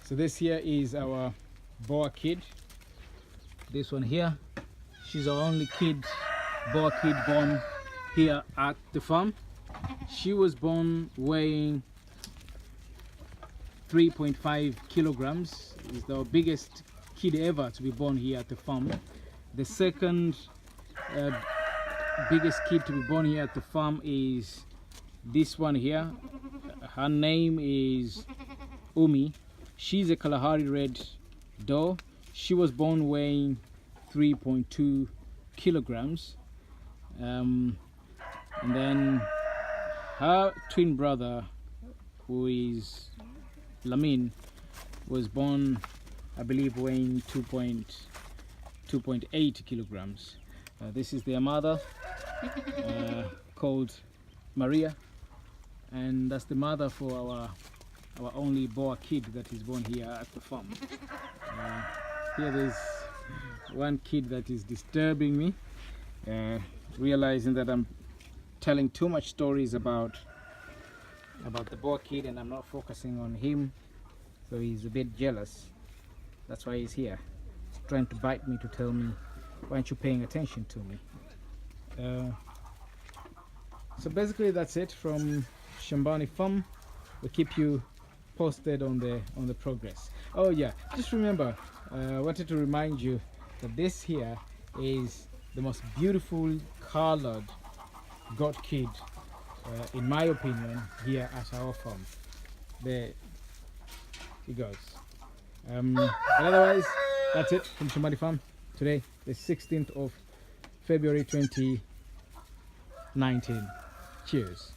So this here is our Boer kid. This one here, she's our only kid, Boer kid born here at the farm. She was born weighing 3.5 kilograms. Is the biggest kid ever to be born here at the farm. The second biggest kid to be born here at the farm is this one here. Her name is Umi. She's a Kalahari Red doe. She was born weighing 3.2 kilograms. And then her twin brother, who is Lamin, was born, I believe, weighing 2.8 kilograms. This is their mother, called Maria, and that's the mother for our only Boer kid that is born here at the farm. Here there's one kid that is disturbing me, realizing that I'm telling too much stories about the Boer kid and I'm not focusing on him, so he's a bit jealous. That's why he's here. He's trying to bite me to tell me, why aren't you paying attention to me? So basically that's it from ShambaniFarm. We'll keep you posted on the progress. Oh yeah, just remember, I wanted to remind you that this here is the most beautiful colored goat kid, in my opinion, here at our farm. There he goes. But otherwise, that's it from ShambaniFarm today, the 16th of February 2019. Cheers.